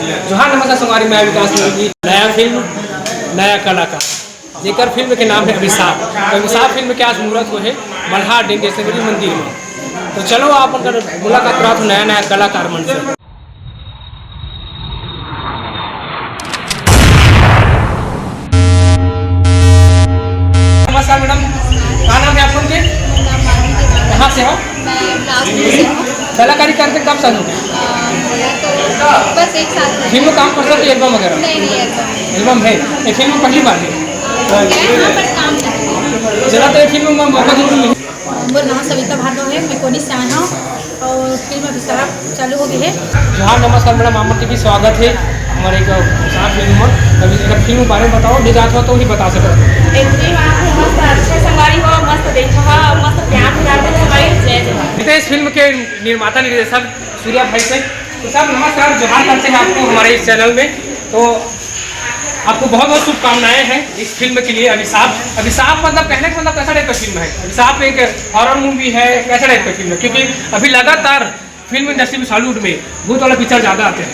जोहार नमस्कार संगवारी, मैं विकास की नया फिल्म नया कलाकार जेकर फिल्म के नाम है अभिशाप। तो अभिशाप फिल्म के आज मुहूर्त को है मल्हार डेंगेश्वरी मंदिर में। तो चलो आप अगर मुलाकात करा तो नया नया कलाकार मन से। नमस्कार मैडम, क्या नाम है आप लोग के? कहाँ से हो? कलाकारी करते कब साल हो गए? बस एक साल। फिल्म काम कर सकते एल्बम वगैरह? नहीं, एल्बम है। ये फिल्म पहली बार है चला तो ये फिल्म में मौका जरूर मिले। मेरा नाम सविता भार्गव है, मैं कोनी से आया हूँ और फिल्म अभिशाप चालू हो गई है। हाँ नमस्कार मैडम, आप की भी स्वागत है हमारे एक अभिशाप फिल्म में। कभी अगर फिल्म के बारे में बताओ, नहीं जाता हो तो नहीं बता सकते। मस्त अच्छे संगवारी हो, मस्त देखो, मस्त प्यार जय जय। इस फिल्म के निर्माता निर्देशक सूर्या भाई से तो साहब नमस्कार, जोहार करते हैं आपको हमारे इस चैनल में। तो आपको बहुत बहुत शुभकामनाएं हैं इस फिल्म के लिए। अभिशाप मतलब कहने का मतलब कैसा टाइप का फिल्म है? अभिशाप एक हॉरर मूवी है, कैसा टाइप का फिल्म है? क्योंकि अभी लगातार फिल्म इंडस्ट्री में हॉलीवुड में भूत वाला पिक्चर ज़्यादा आते हैं,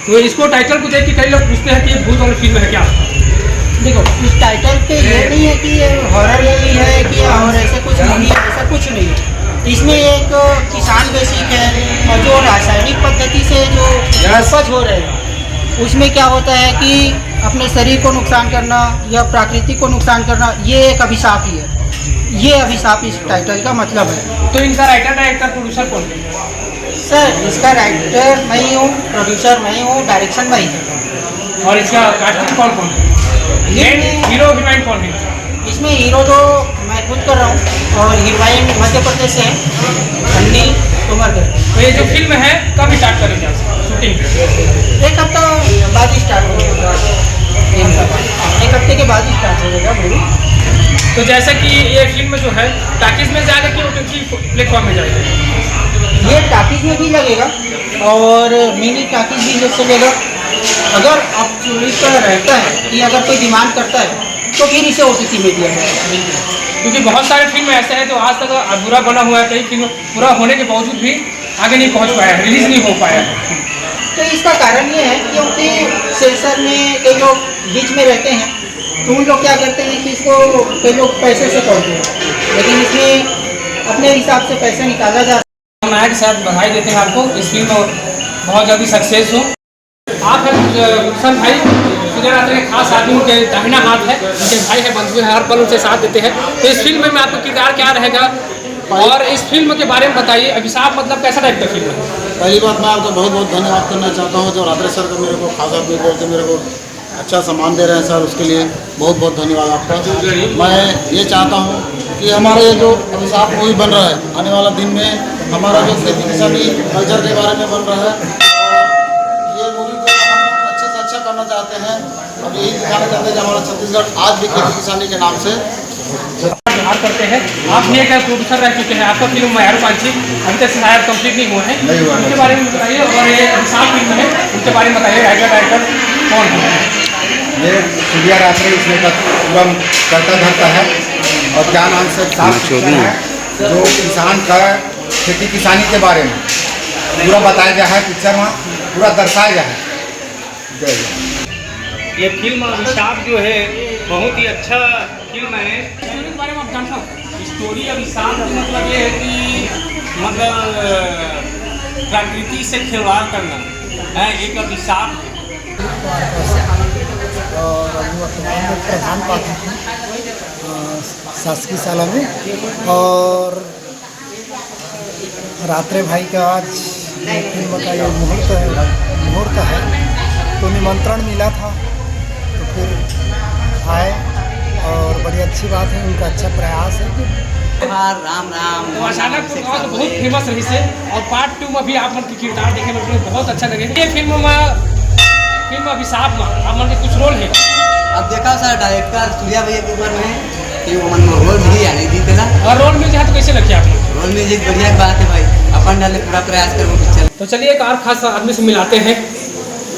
तो इसको टाइटल को देख के कई लोग पूछते हैं कि ये भूत वाली फिल्म है क्या? देखो, इस टाइटल पे ये नहीं है कि ये हॉरर मूवी है कि और ऐसे कुछ नहीं है, ऐसा कुछ नहीं है। इसमें एक किसान बेसिक है और जो रासायनिक पद्धति से जो उपज हो रहे हैं उसमें क्या होता है कि अपने शरीर को नुकसान करना या प्रकृति को नुकसान करना, ये एक अभिशाप ही है। ये अभिशाप इस टाइटल का मतलब है। तो इनका राइटर डायरेक्टर प्रोड्यूसर कौन है? सर, इसका राइटर मैं ही हूँ, प्रोड्यूसर मैं ही हूँ, डायरेक्शन मैं ही हूँ। और इसका कास्टिंग कौन कौन है? हीरो हीरोइन कौन है? इसमें हीरो तो मैं खुद कर रहा हूँ और हीरोइन मध्य प्रदेश से है, अन्नी तोमरकर। तो ये जो फिल्म है कब स्टार्ट करेंगे शूटिंग? एक हफ्ता बाद ही स्टार्ट हो जाएगा। एक हफ्ते के बाद ही स्टार्ट हो जाएगा मूवी। तो जैसे कि ये फिल्म जो है टाकीज में जाएगा कि OTT प्लेटफॉर्म में जाएगा? ये टाकीज में भी लगेगा और मिनी टाकीज भी जब चलेगा। अगर आप चॉइस का रहता है कि अगर कोई डिमांड करता है तो फिर इसे OTT में दिया जाएगा। क्योंकि बहुत सारे फिल्म ऐसे हैं जो आज तक अधूरा बना हुआ है, कई फिल्म पूरा होने के बावजूद भी आगे नहीं पहुंच पाया, रिलीज नहीं हो पाया। तो इसका कारण ये है क्योंकि सेंसर में कई लोग बीच में रहते हैं, तो उन लोग क्या करते हैं कि इसको कई लोग पैसे से तोड़ते हैं, लेकिन इसमें अपने हिसाब से पैसा निकाला जा सकता है। नायक के साथ बधाई देते हैं आपको, इस फिल्म बहुत जल्दी सक्सेस हो। आप हैं गुलशन भाई, सूर्यरात्रि के खास आदमी, उनके दाहिना हाथ है, उनके भाई है, बंधु है, हर पल उनसे साथ देते हैं। तो इस फिल्म में आपका किरदार क्या रहेगा और इस फिल्म के बारे में बताइए। अभिशाप मतलब कैसा टाइप का फिल्म है? पहली बात मैं आपका बहुत बहुत धन्यवाद करना चाहता हूँ जो रात्रि सर का मेरे को खास आदमी बोल के मेरे को अच्छा सम्मान दे रहे हैं सर, उसके लिए बहुत बहुत धन्यवाद आपका। मैं ये चाहता हूँ कि हमारा ये जो अभिशाप मूवी बन रहा है, आने वाला दिन में हमारा जो खेती किसानी कल्चर के बारे में बन रहा है, ये मूवी को हम अच्छे से अच्छा करना चाहते हैं और यही दिखाना चाहते हैं कि हमारा छत्तीसगढ़ आज भी खेती किसानी के नाम से जोहार करते हैं। आप भी एक प्रोड्यूसर रह चुके हैं, आपका फिल्म मैहरू पांची अभी तक शायद कंप्लीट नहीं हुआ है, उनके बारे में बताइए। और ये अभिशाप फिल्म है, उनके बारे में बताइए। डायरेक्टर कौन है? ये सूर्यरात्रि इसमें पूरा करता धरता है और क्या नाम से साफ पिक्चर है जो किसान का खेती किसानी के बारे में पूरा बताया गया है, पिक्चर में पूरा दर्शाया गया है। ये फिल्म अभिशाप जो है बहुत ही अच्छा फिल्म है। स्टोरी के बारे में आप जानते हो? स्टोरी अभिशाप का मतलब ये है कि मतलब प्रकृति से खिलवाड़ करना है, एक अभिशाप है। और अभी वर्तमान में प्रधान पाठक हैं शासकीय शाला में। और रात्रे भाई का आज फिल्म का ये मुहूर्त है, तो निमंत्रण मिला था तो फिर आए और बड़ी अच्छी बात है, उनका अच्छा प्रयास है कि राम राम। तो अचानक तो बहुत फेमस रही से और पार्ट 2 में भी आप मन की किरदार देखे में बहुत अच्छा लगे। ये फिल्म अभिशाप में आप मन के कुछ रोल है? अब देखा सर, डायरेक्टर सूर्या भैया के ऊपर में कि वो मन में रोल मिली या नहीं दी देला, और रोल मिल जाए तो कैसे लगे आपको? रोल मिल जाए बढ़िया बात है भाई, अपन डाले पूरा प्रयास करो पिक्चर। तो चलिए एक और खास आदमी से मिलाते हैं,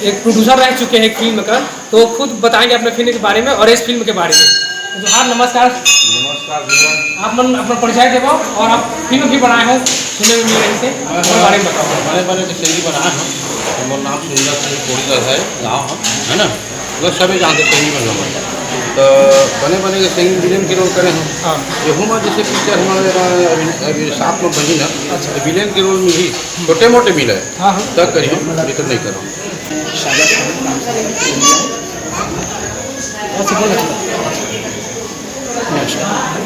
एक प्रोड्यूसर रह चुके हैं फिल्म का, तो खुद बताएंगे अपने फिल्म के बारे में और इस फिल्म के बारे में। जोहार नमस्कार। नमस्कार। आप मन अपना परिचय देवो और आप फिल्म भी बनाए हो, सुने में मिल रही से बारे में बताओ। बड़े बड़े जो शैली बनाए हैं मोर नाम सुंदर सिंह कोड़ीगढ़ है, गाँव है ना, मतलब सभी जानते सिंह में हमारे तो बने बने के सिंह विलेन के रोल करे हैं। हाँ गेहूँ में जैसे पिक्चर हमारे अभी साथ में बनी ना, तो विलेन के रोल में ही छोटे मोटे मिले हाँ हाँ तब करिए, लेकिन नहीं करो।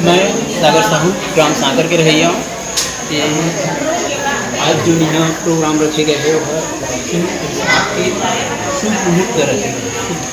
मैं सागर साहू ग्राम सागर के रहिया हूँ। ये आज जो यहाँ प्रोग्राम रखे गए हैं वह शुभ मुहूर्त रखे गए हैं।